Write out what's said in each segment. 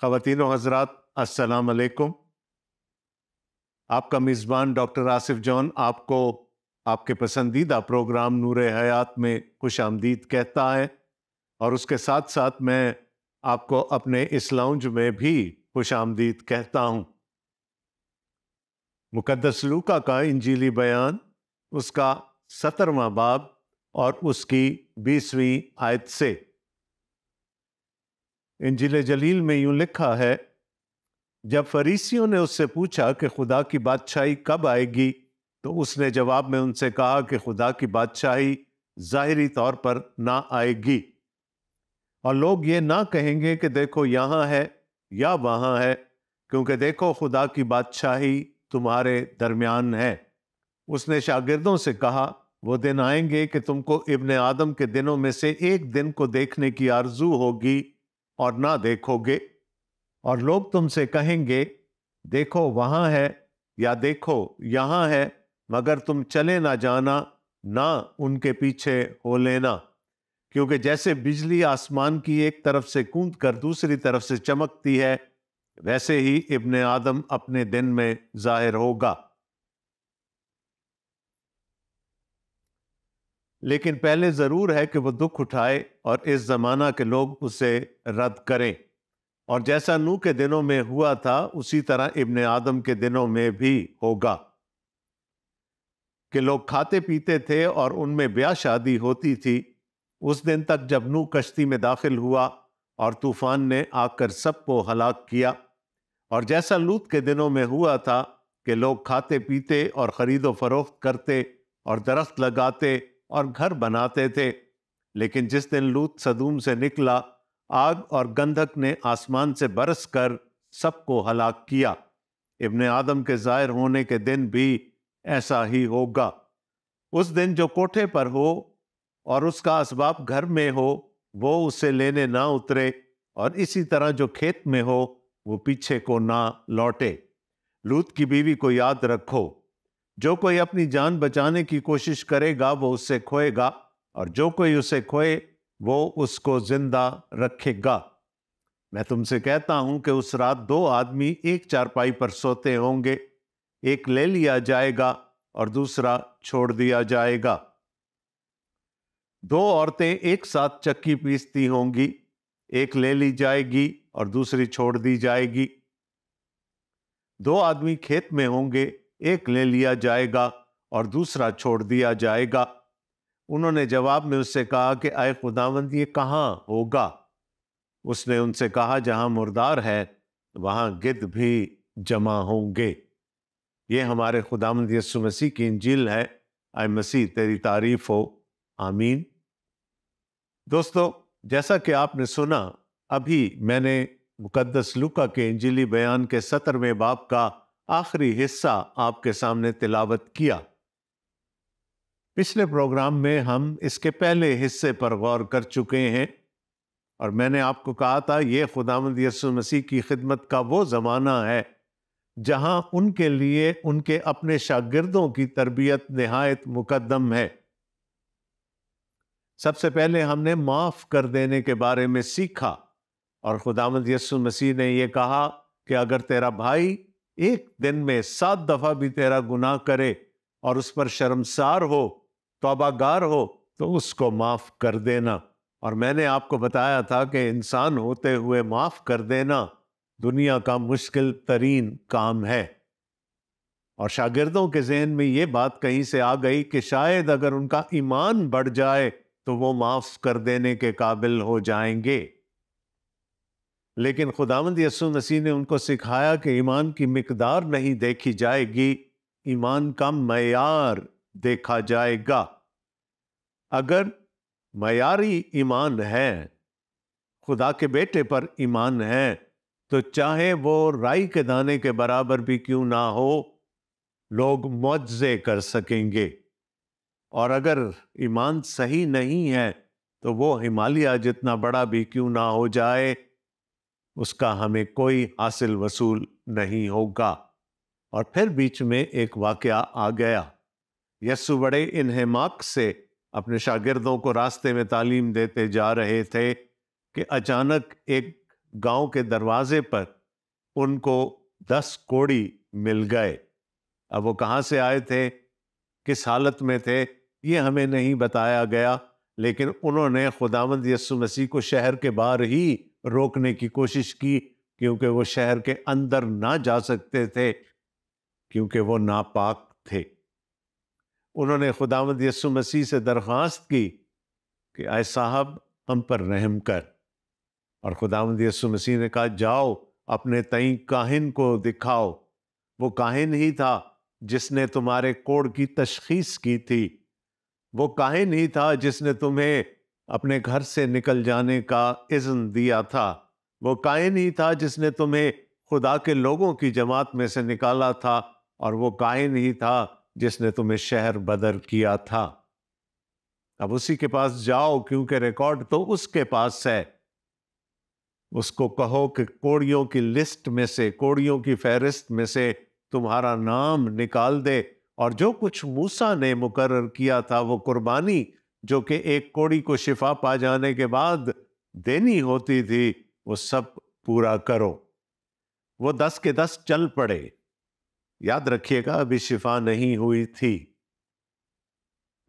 خواتین و حضرات، السلام علیکم۔ آپ کا میزبان ڈاکٹر آصف جون آپ کو آپ کے پسندیدہ پروگرام نور حیات میں خوش آمدید کہتا ہے، اور اس کے ساتھ ساتھ میں آپ کو اپنے اس لاؤنج میں بھی خوش آمدید کہتا ہوں۔ مقدس لوکا کا انجیلی بیان، اس کا 17واں باب اور اس کی 20ویں آیت سے۔ انجیل جلیل میں یوں لکھا ہے، جب فریسیوں نے اس سے پوچھا کہ خدا کی بادشاہی کب آئے گی، تو اس نے جواب میں ان سے کہا کہ خدا کی بادشاہی ظاہری طور پر نہ آئے گی، اور لوگ یہ نہ کہیں گے کہ دیکھو یہاں ہے یا وہاں ہے، کیونکہ دیکھو خدا کی بادشاہی تمہارے درمیان ہے۔ اس نے شاگردوں سے کہا، وہ دن آئیں گے کہ تم کو ابن آدم کے دنوں میں سے ایک دن کو دیکھنے کی آرزو ہوگی اور نہ دیکھو گے، اور لوگ تم سے کہیں گے دیکھو وہاں ہے یا دیکھو یہاں ہے، مگر تم چلے نہ جانا، نہ ان کے پیچھے ہو لینا، کیونکہ جیسے بجلی آسمان کی ایک طرف سے کوند کر دوسری طرف سے چمکتی ہے، ویسے ہی ابن آدم اپنے دن میں ظاہر ہوگا۔ لیکن پہلے ضرور ہے کہ وہ دکھ اٹھائے اور اس زمانہ کے لوگ اسے رد کریں، اور جیسا نوح کے دنوں میں ہوا تھا اسی طرح ابن آدم کے دنوں میں بھی ہوگا، کہ لوگ کھاتے پیتے تھے اور ان میں بیاہ شادی ہوتی تھی اس دن تک جب نوح کشتی میں داخل ہوا اور طوفان نے آ کر سب کو ہلاک کیا، اور جیسا لوط کے دنوں میں ہوا تھا کہ لوگ کھاتے پیتے اور خرید و فروخت کرتے اور درخت لگاتے اور گھر بناتے تھے، لیکن جس دن لوط سدوم سے نکلا، آگ اور گندھک نے آسمان سے برس کر سب کو ہلاک کیا۔ ابن آدم کے ظاہر ہونے کے دن بھی ایسا ہی ہوگا۔ اس دن جو کوٹھے پر ہو اور اس کا اسباب گھر میں ہو، وہ اسے لینے نہ اترے، اور اسی طرح جو کھیت میں ہو وہ پیچھے کو نہ لوٹے۔ لوط کی بیوی کو یاد رکھو، جو کوئی اپنی جان بچانے کی کوشش کرے گا وہ اس سے کھوئے گا، اور جو کوئی اسے کھوئے وہ اس کو زندہ رکھے گا۔ میں تم سے کہتا ہوں کہ اس رات 2 آدمی ایک چارپائی پر سوتے ہوں گے، ایک لے لیا جائے گا اور دوسرا چھوڑ دیا جائے گا۔ 2 عورتیں ایک ساتھ چکی پیستی ہوں گی، ایک لے لی جائے گی اور دوسری چھوڑ دی جائے گی۔ 2 آدمی کھیت میں ہوں گے، ایک لے لیا جائے گا اور دوسرا چھوڑ دیا جائے گا۔ انہوں نے جواب میں اس سے کہا کہ اے خداوند، یہ کہاں ہوگا؟ اس نے ان سے کہا، جہاں مردار ہے وہاں گدھ بھی جمع ہوں گے۔ یہ ہمارے خداوند یسوع مسیح کی انجیل ہے۔ اے مسیح، تیری تعریف ہو، آمین۔ دوستو، جیسا کہ آپ نے سنا، ابھی میں نے مقدس لوکا کے انجیلی بیان کے 17ویں باب کا آخری حصہ آپ کے سامنے تلاوت کیا۔ پچھلے پروگرام میں ہم اس کے پہلے حصے پر غور کر چکے ہیں، اور میں نے آپ کو کہا تھا یہ خداوند یسوع مسیح کی خدمت کا وہ زمانہ ہے جہاں ان کے لیے ان کے اپنے شاگردوں کی تربیت نہایت مقدم ہے۔ سب سے پہلے ہم نے معاف کر دینے کے بارے میں سیکھا، اور خداوند یسوع مسیح نے یہ کہا کہ اگر تیرا بھائی ایک دن میں 7 دفعہ بھی تیرا گناہ کرے اور اس پر شرمسار ہو، توبہ گار ہو، تو اس کو معاف کر دینا۔ اور میں نے آپ کو بتایا تھا کہ انسان ہوتے ہوئے معاف کر دینا دنیا کا مشکل ترین کام ہے، اور شاگردوں کے ذہن میں یہ بات کہیں سے آ گئی کہ شاید اگر ان کا ایمان بڑھ جائے تو وہ معاف کر دینے کے قابل ہو جائیں گے۔ لیکن خداوند یسوع مسیح نے ان کو سکھایا کہ ایمان کی مقدار نہیں دیکھی جائے گی، ایمان کا معیار دیکھا جائے گا۔ اگر معیاری ایمان ہے، خدا کے بیٹے پر ایمان ہے، تو چاہے وہ رائی کے دانے کے برابر بھی کیوں نہ ہو، لوگ معجزے کر سکیں گے۔ اور اگر ایمان صحیح نہیں ہے تو وہ ہمالیہ جتنا بڑا بھی کیوں نہ ہو جائے، اس کا ہمیں کوئی حاصل وصول نہیں ہوگا۔ اور پھر بیچ میں ایک واقعہ آ گیا۔ یسوع بڑے انہماک سے اپنے شاگردوں کو راستے میں تعلیم دیتے جا رہے تھے کہ اچانک ایک گاؤں کے دروازے پر ان کو 10 کوڑی مل گئے۔ اب وہ کہاں سے آئے تھے، کس حالت میں تھے، یہ ہمیں نہیں بتایا گیا، لیکن انہوں نے خداوند یسوع مسیح کو شہر کے باہر ہی روکنے کی کوشش کی، کیونکہ وہ شہر کے اندر نہ جا سکتے تھے، کیونکہ وہ ناپاک تھے۔ انہوں نے خداوند یسوع مسیح سے درخواست کی کہ اے صاحب ہم پر رحم کر، اور خداوند یسوع مسیح نے کہا جاؤ اپنے تئیں کاہن کو دکھاؤ۔ وہ کاہن ہی تھا جس نے تمہارے کوڑ کی تشخیص کی تھی، وہ کاہن ہی تھا جس نے تمہیں اپنے گھر سے نکل جانے کا اذن دیا تھا، وہ کاہن ہی تھا جس نے تمہیں خدا کے لوگوں کی جماعت میں سے نکالا تھا، اور وہ کاہن ہی تھا جس نے تمہیں شہر بدر کیا تھا۔ اب اسی کے پاس جاؤ، کیونکہ ریکارڈ تو اس کے پاس ہے۔ اس کو کہو کہ کوڑیوں کی لسٹ میں سے، کوڑیوں کی فہرست میں سے تمہارا نام نکال دے، اور جو کچھ موسیٰ نے مقرر کیا تھا، وہ قربانی جو کہ ایک کوڑی کو شفا پا جانے کے بعد دینی ہوتی تھی، وہ سب پورا کرو۔ وہ 10 کے 10 چل پڑے۔ یاد رکھیے گا ابھی شفا نہیں ہوئی تھی،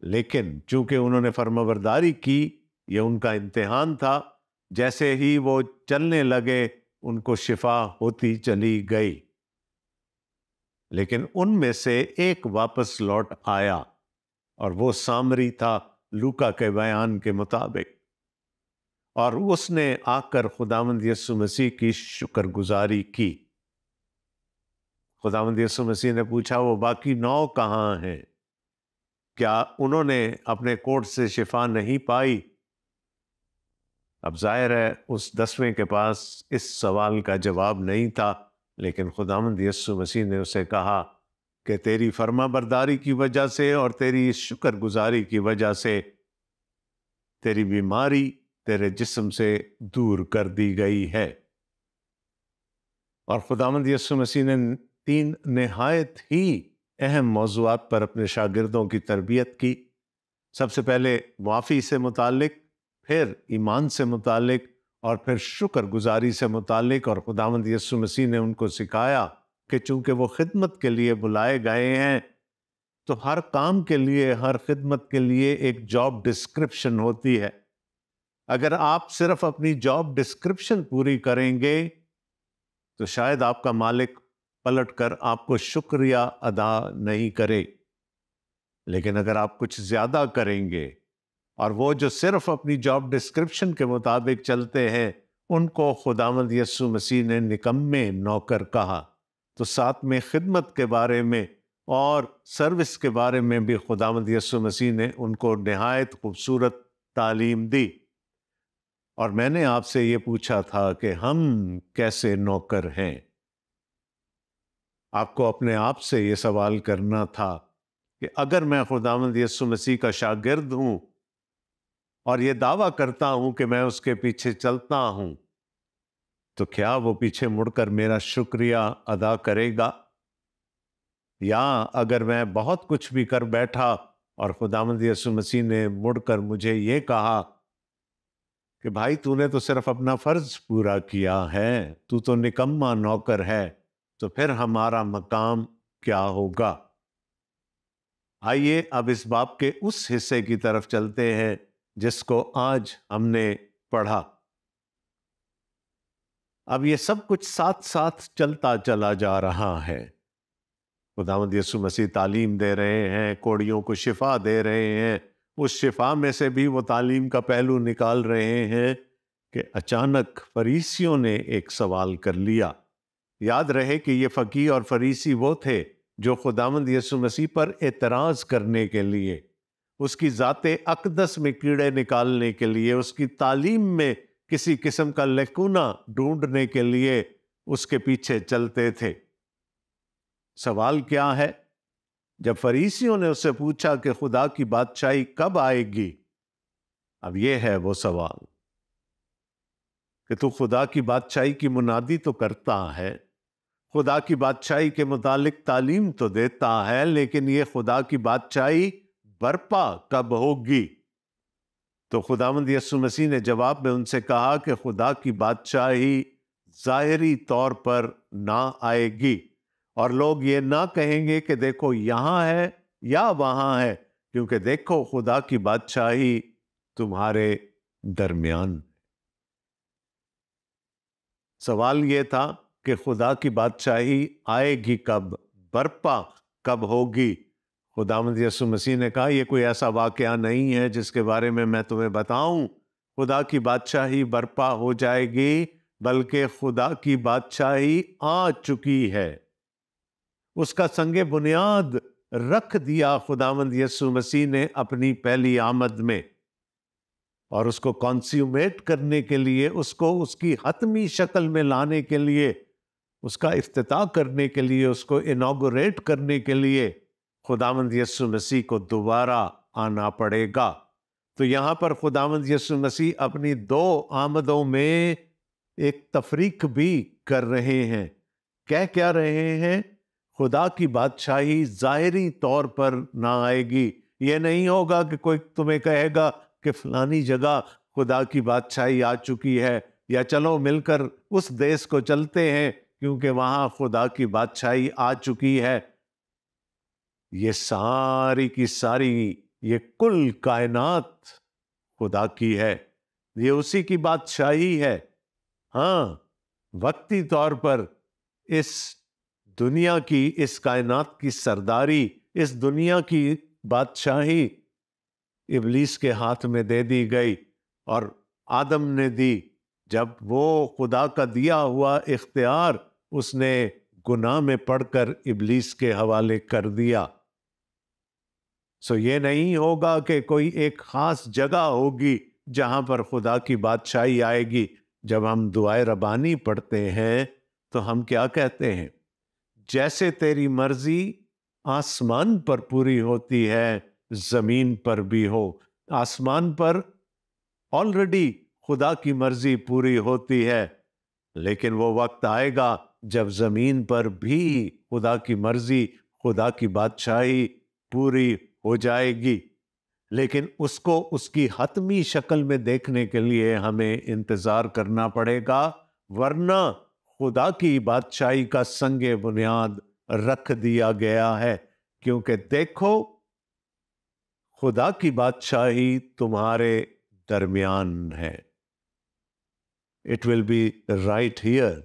لیکن چونکہ انہوں نے فرمانبرداری کی، یہ ان کا امتحان تھا، جیسے ہی وہ چلنے لگے ان کو شفا ہوتی چلی گئی۔ لیکن ان میں سے ایک واپس لوٹ آیا، اور وہ سامری تھا لوکا کے بیان کے مطابق، اور اس نے آ کر خداوند یسوع مسیح کی شکر گزاری کی۔ خداوند یسوع مسیح نے پوچھا وہ باقی 9 کہاں ہیں؟ کیا انہوں نے اپنے کوڑ سے شفا نہیں پائی؟ اب ظاہر ہے اس 10ویں کے پاس اس سوال کا جواب نہیں تھا، لیکن خداوند یسوع مسیح نے اسے کہا کہ تیری فرما برداری کی وجہ سے اور تیری اس شکر گزاری کی وجہ سے تیری بیماری تیرے جسم سے دور کر دی گئی ہے۔ اور خداوند یسوع مسیح نے 3 نہایت ہی اہم موضوعات پر اپنے شاگردوں کی تربیت کی۔ سب سے پہلے معافی سے متعلق، پھر ایمان سے متعلق، اور پھر شکر گزاری سے متعلق، اور خداوند یسوع مسیح نے ان کو سکھایا کہ چونکہ وہ خدمت کے لیے بلائے گئے ہیں، تو ہر کام کے لیے، ہر خدمت کے لیے ایک جاب ڈسکرپشن ہوتی ہے۔ اگر آپ صرف اپنی جاب ڈسکرپشن پوری کریں گے تو شاید آپ کا مالک پلٹ کر آپ کو شکریہ ادا نہیں کرے، لیکن اگر آپ کچھ زیادہ کریں گے، اور وہ جو صرف اپنی جاب ڈسکرپشن کے مطابق چلتے ہیں ان کو خداوند یسوع مسیح نے نکمے نوکر کہا، تو ساتھ میں خدمت کے بارے میں اور سروس کے بارے میں بھی خداوند یسوع مسیح نے ان کو نہایت خوبصورت تعلیم دی۔ اور میں نے آپ سے یہ پوچھا تھا کہ ہم کیسے نوکر ہیں؟ آپ کو اپنے آپ سے یہ سوال کرنا تھا کہ اگر میں خداوند یسوع مسیح کا شاگرد ہوں اور یہ دعویٰ کرتا ہوں کہ میں اس کے پیچھے چلتا ہوں، تو کیا وہ پیچھے مڑ کر میرا شکریہ ادا کرے گا؟ یا اگر میں بہت کچھ بھی کر بیٹھا اور خداوند یسوع مسیح نے مڑ کر مجھے یہ کہا کہ بھائی تو نے تو صرف اپنا فرض پورا کیا ہے، تو تو نکما نوکر ہے، تو پھر ہمارا مقام کیا ہوگا؟ آئیے اب اس باب کے اس حصے کی طرف چلتے ہیں جس کو آج ہم نے پڑھا۔ اب یہ سب کچھ ساتھ ساتھ چلتا چلا جا رہا ہے۔ خداوند یسوع مسیح تعلیم دے رہے ہیں، کوڑیوں کو شفا دے رہے ہیں، اس شفا میں سے بھی وہ تعلیم کا پہلو نکال رہے ہیں کہ اچانک فریسیوں نے ایک سوال کر لیا۔ یاد رہے کہ یہ فقیہ اور فریسی وہ تھے جو خداوند یسوع مسیح پر اعتراض کرنے کے لیے، اس کی ذات اقدس میں کیڑے نکالنے کے لیے، اس کی تعلیم میں کسی قسم کا لیکونہ ڈھونڈنے کے لیے اس کے پیچھے چلتے تھے۔ سوال کیا ہے؟ جب فریسیوں نے اس سے پوچھا کہ خدا کی بادشاہی کب آئے گی، اب یہ ہے وہ سوال کہ تو خدا کی بادشاہی کی منادی تو کرتا ہے، خدا کی بادشاہی کے متعلق تعلیم تو دیتا ہے، لیکن یہ خدا کی بادشاہی برپا کب ہوگی؟ تو خداوند یسوع مسیح نے جواب میں ان سے کہا کہ خدا کی بادشاہی ظاہری طور پر نہ آئے گی، اور لوگ یہ نہ کہیں گے کہ دیکھو یہاں ہے یا وہاں ہے، کیونکہ دیکھو خدا کی بادشاہی تمہارے درمیان۔ سوال یہ تھا کہ خدا کی بادشاہی آئے گی کب، برپا کب ہوگی؟ خداوند یسوع مسیح نے کہا یہ کوئی ایسا واقعہ نہیں ہے جس کے بارے میں تمہیں بتاؤں۔ خدا کی بادشاہی برپا ہو جائے گی، بلکہ خدا کی بادشاہی آ چکی ہے، اس کا سنگ بنیاد رکھ دیا خداوند یسوع مسیح نے اپنی پہلی آمد میں، اور اس کو کنسیومیٹ کرنے کے لیے، اس کو اس کی حتمی شکل میں لانے کے لیے، اس کا افتتاح کرنے کے لیے، اس کو انوگریٹ کرنے کے لیے خداوند یسوع مسیح کو دوبارہ آنا پڑے گا۔ تو یہاں پر خداوند یسوع مسیح اپنی دو آمدوں میں ایک تفریق بھی کر رہے ہیں۔ کیا رہے ہیں؟ خدا کی بادشاہی ظاہری طور پر نہ آئے گی۔ یہ نہیں ہوگا کہ کوئی تمہیں کہے گا کہ فلانی جگہ خدا کی بادشاہی آ چکی ہے، یا چلو مل کر اس دیس کو چلتے ہیں کیونکہ وہاں خدا کی بادشاہی آ چکی ہے۔ یہ ساری کی ساری، یہ کل کائنات خدا کی ہے، یہ اسی کی بادشاہی ہے۔ ہاں، وقتی طور پر اس دنیا کی، اس کائنات کی سرداری، اس دنیا کی بادشاہی ابلیس کے ہاتھ میں دے دی گئی، اور آدم نے دی۔ جب وہ خدا کا دیا ہوا اختیار اس نے گناہ میں پڑ کر ابلیس کے حوالے کر دیا۔ یہ نہیں ہوگا کہ کوئی ایک خاص جگہ ہوگی جہاں پر خدا کی بادشاہی آئے گی۔ جب ہم دعائے ربانی پڑھتے ہیں تو ہم کیا کہتے ہیں؟ جیسے تیری مرضی آسمان پر پوری ہوتی ہے، زمین پر بھی ہو۔ آسمان پر آلریڈی خدا کی مرضی پوری ہوتی ہے، لیکن وہ وقت آئے گا جب زمین پر بھی خدا کی مرضی، خدا کی بادشاہی پوری ہو جائے گی، لیکن اس کو اس کی حتمی شکل میں دیکھنے کے لیے ہمیں انتظار کرنا پڑے گا، ورنہ خدا کی بادشاہی کا سنگ بنیاد رکھ دیا گیا ہے۔ کیونکہ دیکھو خدا کی بادشاہی تمہارے درمیان ہے۔ It will be right here.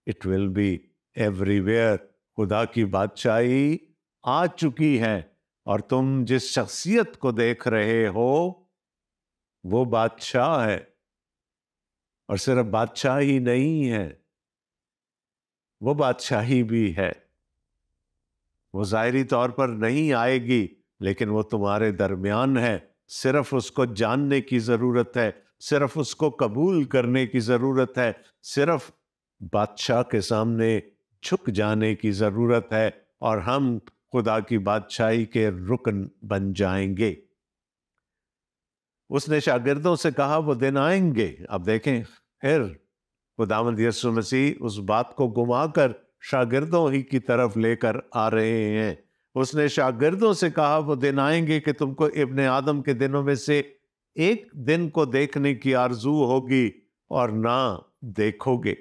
It will be everywhere. خدا کی بادشاہی آ چکی ہے، اور تم جس شخصیت کو دیکھ رہے ہو وہ بادشاہ ہے، اور صرف بادشاہی نہیں ہے، وہ بادشاہی بھی ہے۔ وہ ظاہری طور پر نہیں آئے گی، لیکن وہ تمہارے درمیان ہے۔ صرف اس کو جاننے کی ضرورت ہے، صرف اس کو قبول کرنے کی ضرورت ہے، صرف بادشاہ کے سامنے جھک جانے کی ضرورت ہے، اور ہم خدا کی بادشاہی کے رکن بن جائیں گے۔ اس نے شاگردوں سے کہا وہ دن آئیں گے۔ اب دیکھیں، پھر خداوند یسوع مسیح اس بات کو گما کر شاگردوں ہی کی طرف لے کر آ رہے ہیں۔ اس نے شاگردوں سے کہا وہ دن آئیں گے کہ تم کو ابن آدم کے دنوں میں سے ایک دن کو دیکھنے کی آرزو ہوگی اور نہ دیکھو گے۔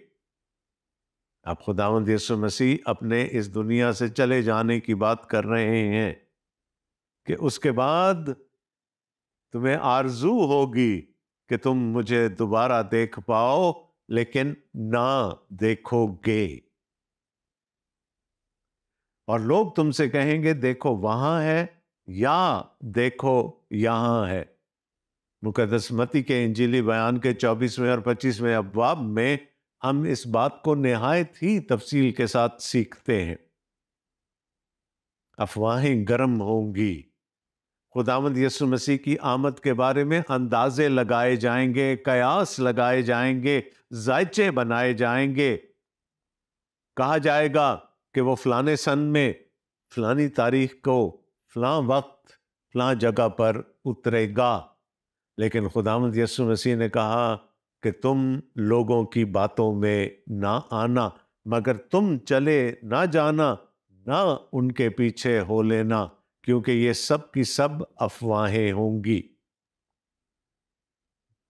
اب خداوند یسوع مسیح اپنے اس دنیا سے چلے جانے کی بات کر رہے ہیں کہ اس کے بعد تمہیں آرزو ہوگی کہ تم مجھے دوبارہ دیکھ پاؤ، لیکن نہ دیکھو گے۔ اور لوگ تم سے کہیں گے دیکھو وہاں ہے یا دیکھو یہاں ہے۔ مقدس متی کے انجیلی بیان کے 24ویں اور 25ویں ابواب میں ہم اس بات کو نہایت ہی تفصیل کے ساتھ سیکھتے ہیں۔ افواہیں گرم ہوں گی، خداوند یسوع مسیح کی آمد کے بارے میں اندازے لگائے جائیں گے، قیاس لگائے جائیں گے، ذائچے بنائے جائیں گے۔ کہا جائے گا کہ وہ فلانے سن میں، فلانی تاریخ کو، فلاں وقت، فلاں جگہ پر اترے گا۔ لیکن خداوند یسوع مسیح نے کہا کہ تم لوگوں کی باتوں میں نہ آنا، مگر تم چلے نہ جانا، نہ ان کے پیچھے ہو لینا، کیونکہ یہ سب کی سب افواہیں ہوں گی۔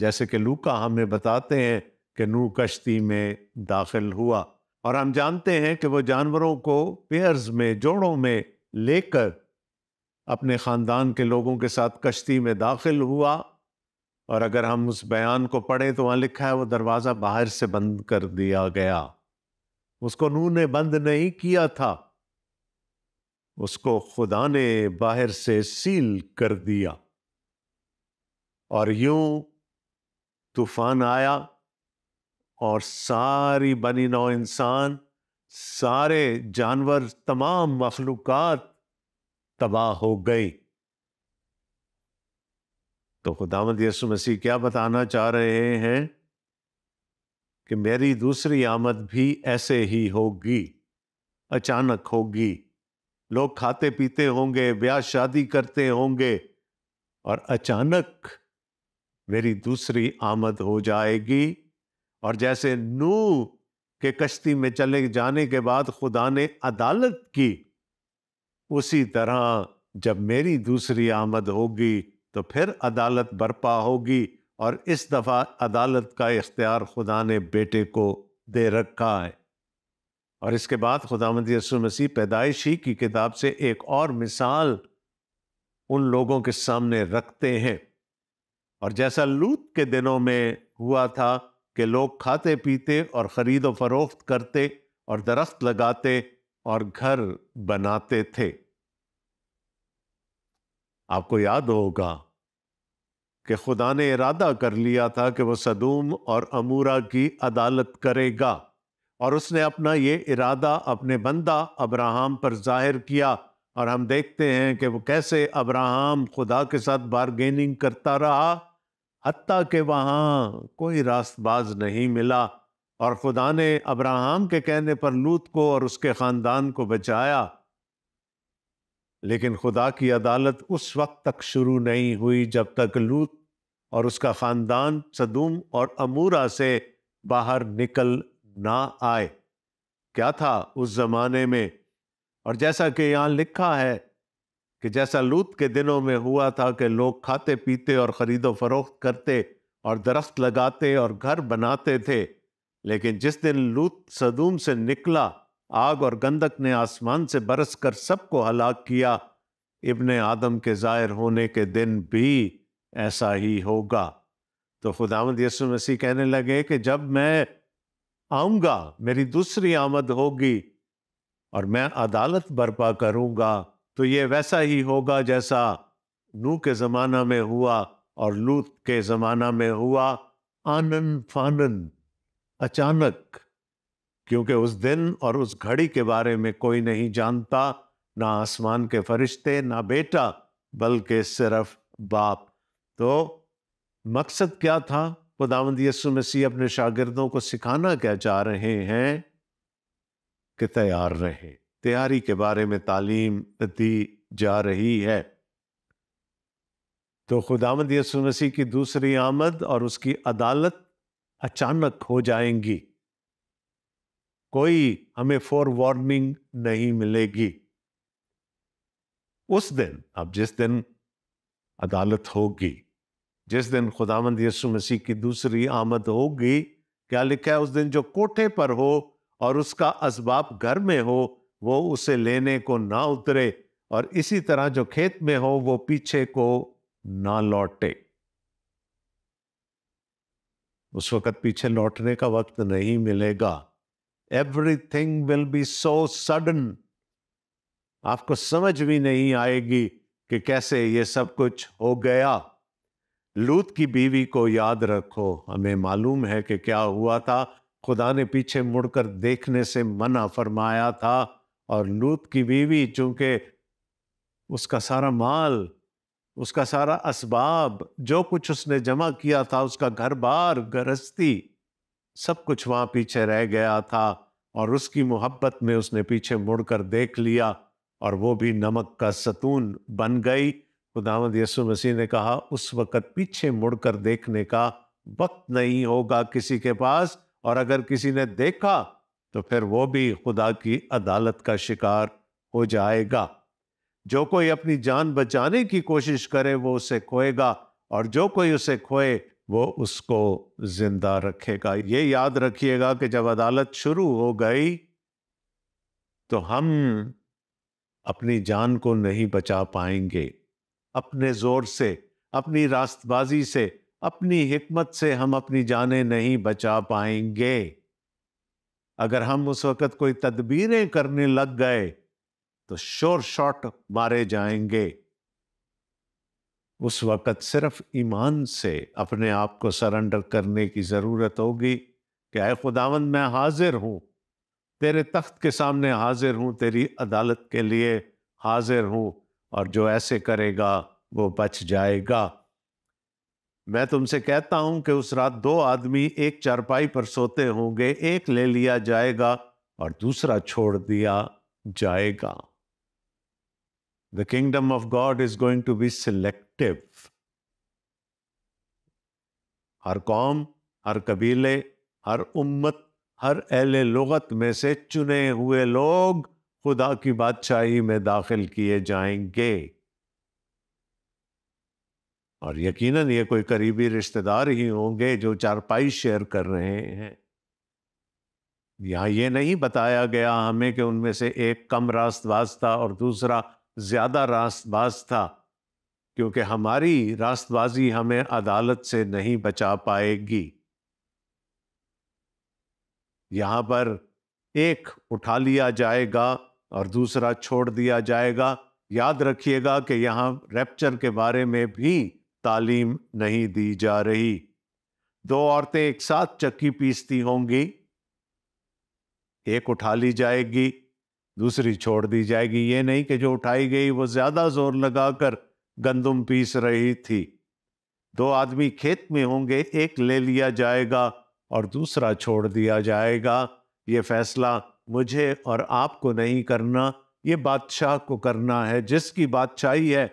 جیسے کہ لوکا ہمیں بتاتے ہیں کہ نوح کشتی میں داخل ہوا، اور ہم جانتے ہیں کہ وہ جانوروں کو پیئرز میں، جوڑوں میں لے کر اپنے خاندان کے لوگوں کے ساتھ کشتی میں داخل ہوا۔ اور اگر ہم اس بیان کو پڑھیں تو وہاں لکھا ہے وہ دروازہ باہر سے بند کر دیا گیا۔ اس کو نوح نے بند نہیں کیا تھا، اس کو خدا نے باہر سے سیل کر دیا، اور یوں طوفان آیا اور ساری بنی نوع انسان، سارے جانور، تمام مخلوقات تباہ ہو گئی۔ تو خداوند یسوع مسیح کیا بتانا چاہ رہے ہیں کہ میری دوسری آمد بھی ایسے ہی ہوگی، اچانک ہوگی۔ لوگ کھاتے پیتے ہوں گے، بیاہ شادی کرتے ہوں گے، اور اچانک میری دوسری آمد ہو جائے گی۔ اور جیسے نوح کے کشتی میں چلے جانے کے بعد خدا نے عدالت کی، اسی طرح جب میری دوسری آمد ہوگی تو پھر عدالت برپا ہوگی، اور اس دفعہ عدالت کا اختیار خدا نے بیٹے کو دے رکھا ہے۔ اور اس کے بعد خداوند یسوع مسیح پیدائشی کی کتاب سے ایک اور مثال ان لوگوں کے سامنے رکھتے ہیں، اور جیسا لوط کے دنوں میں ہوا تھا کہ لوگ کھاتے پیتے اور خرید و فروخت کرتے اور درخت لگاتے اور گھر بناتے تھے۔ آپ کو یاد ہوگا کہ خدا نے ارادہ کر لیا تھا کہ وہ سدوم اور عمورہ کی عدالت کرے گا، اور اس نے اپنا یہ ارادہ اپنے بندہ ابراہم پر ظاہر کیا، اور ہم دیکھتے ہیں کہ وہ کیسے ابراہم خدا کے ساتھ بارگیننگ کرتا رہا، حتیٰ کہ وہاں کوئی راست باز نہیں ملا، اور خدا نے ابراہم کے کہنے پر لوط کو اور اس کے خاندان کو بچایا۔ لیکن خدا کی عدالت اس وقت تک شروع نہیں ہوئی جب تک لوط اور اس کا خاندان سدوم اور عمورہ سے باہر نکل نہ آئے۔ کیا تھا اس زمانے میں؟ اور جیسا کہ یہاں لکھا ہے کہ جیسا لوط کے دنوں میں ہوا تھا کہ لوگ کھاتے پیتے اور خرید و فروخت کرتے اور درخت لگاتے اور گھر بناتے تھے، لیکن جس دن لوط سدوم سے نکلا، آگ اور گندک نے آسمان سے برس کر سب کو ہلاک کیا۔ ابن آدم کے ظاہر ہونے کے دن بھی ایسا ہی ہوگا۔ تو خداوند یسوع مسیح کہنے لگے کہ جب میں آؤں گا، میری دوسری آمد ہوگی اور میں عدالت برپا کروں گا، تو یہ ویسا ہی ہوگا جیسا نوح کے زمانہ میں ہوا اور لوط کے زمانہ میں ہوا، آنن فانن، اچانک، کیونکہ اس دن اور اس گھڑی کے بارے میں کوئی نہیں جانتا، نہ آسمان کے فرشتے، نہ بیٹا، بلکہ صرف باپ۔ تو مقصد کیا تھا؟ خداوند یسوع مسیح اپنے شاگردوں کو سکھانا کیا چاہ رہے ہیں؟ کہ تیار رہیں۔ تیاری کے بارے میں تعلیم دی جا رہی ہے۔ تو خداوند یسوع مسیح کی دوسری آمد اور اس کی عدالت اچانک ہو جائیں گی، کوئی ہمیں فور وارننگ نہیں ملے گی۔ اس دن، اب جس دن عدالت ہوگی، جس دن خداوند یسوع مسیح کی دوسری آمد ہوگی، کیا لکھا ہے؟ اس دن جو کوٹھے پر ہو اور اس کا اسباب گھر میں ہو، وہ اسے لینے کو نہ اترے، اور اسی طرح جو کھیت میں ہو وہ پیچھے کو نہ لوٹے۔ اس وقت پیچھے لوٹنے کا وقت نہیں ملے گا۔ Everything will be so sudden، آپ کو سمجھ بھی نہیں آئے گی کہ کیسے یہ سب کچھ ہو گیا۔ لوط کی بیوی کو یاد رکھو، ہمیں معلوم ہے کہ کیا ہوا تھا۔ خدا نے پیچھے مڑ کر دیکھنے سے منع فرمایا تھا، اور لوط کی بیوی چونکہ اس کا سارا مال، اس کا سارا اسباب، جو کچھ اس نے جمع کیا تھا، اس کا گھر بار، گرہستی، سب کچھ وہاں پیچھے رہ گیا تھا، اور اس کی محبت میں اس نے پیچھے مڑ کر دیکھ لیا، اور وہ بھی نمک کا ستون بن گئی۔ خداوند یسوع مسیح نے کہا اس وقت پیچھے مڑ کر دیکھنے کا وقت نہیں ہوگا کسی کے پاس، اور اگر کسی نے دیکھا تو پھر وہ بھی خدا کی عدالت کا شکار ہو جائے گا۔ جو کوئی اپنی جان بچانے کی کوشش کرے وہ اسے کھوئے گا، اور جو کوئی اسے کھوئے وہ اس کو زندہ رکھے گا۔ یہ یاد رکھیے گا کہ جب عدالت شروع ہو گئی تو ہم اپنی جان کو نہیں بچا پائیں گے، اپنے زور سے، اپنی راست بازی سے، اپنی حکمت سے ہم اپنی جانیں نہیں بچا پائیں گے۔ اگر ہم اس وقت کوئی تدبیریں کرنے لگ گئے تو شور شاٹ مارے جائیں گے۔ اس وقت صرف ایمان سے اپنے آپ کو سرنڈر کرنے کی ضرورت ہوگی کہ اے خداوند میں حاضر ہوں، تیرے تخت کے سامنے حاضر ہوں، تیری عدالت کے لیے حاضر ہوں، اور جو ایسے کرے گا وہ بچ جائے گا۔ میں تم سے کہتا ہوں کہ اس رات 2 آدمی ایک چارپائی پر سوتے ہوں گے، ایک لے لیا جائے گا اور دوسرا چھوڑ دیا جائے گا۔ The kingdom of God is going to be selective. ہر قوم، ہر قبیلے، ہر امت، ہر اہل لغت میں سے چنے ہوئے لوگ خدا کی بادشاہی میں داخل کیے جائیں گے۔ اور یقیناً یہ کوئی قریبی رشتہ دار ہی ہوں گے جو چارپائی شیئر کر رہے ہیں۔ یہاں یہ نہیں بتایا گیا ہمیں کہ ان میں سے ایک کم راست باز تھا اور دوسرا زیادہ راست باز تھا، کیونکہ ہماری راست بازی ہمیں عدالت سے نہیں بچا پائے گی۔ یہاں پر ایک اٹھا لیا جائے گا اور دوسرا چھوڑ دیا جائے گا۔ یاد رکھیے گا کہ یہاں ریپچر کے بارے میں بھی تعلیم نہیں دی جا رہی۔ 2 عورتیں ایک ساتھ چکی پیستی ہوں گی، ایک اٹھا لی جائے گی، دوسری چھوڑ دی جائے گی۔ یہ نہیں کہ جو اٹھائی گئی وہ زیادہ زور لگا کر گندم پیس رہی تھی۔ 2 آدمی کھیت میں ہوں گے، ایک لے لیا جائے گا اور دوسرا چھوڑ دیا جائے گا۔ یہ فیصلہ مجھے اور آپ کو نہیں کرنا، یہ بادشاہ کو کرنا ہے، جس کی بادشاہی ہے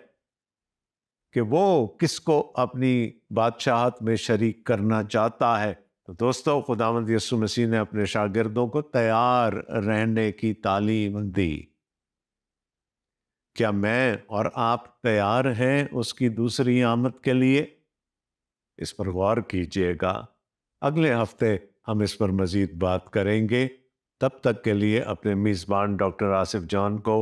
کہ وہ کس کو اپنی بادشاہت میں شریک کرنا چاہتا ہے۔ تو دوستو، خداوند یسوع مسیح نے اپنے شاگردوں کو تیار رہنے کی تعلیم دی۔ کیا میں اور آپ تیار ہیں اس کی دوسری آمد کے لیے؟ اس پر غور کیجئے گا۔ اگلے ہفتے ہم اس پر مزید بات کریں گے۔ تب تک کے لیے اپنے میزبان ڈاکٹر آصف جان کو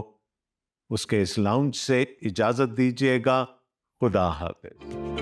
اس کے اس لاؤنج سے اجازت دیجیے گا۔ خدا حافظ۔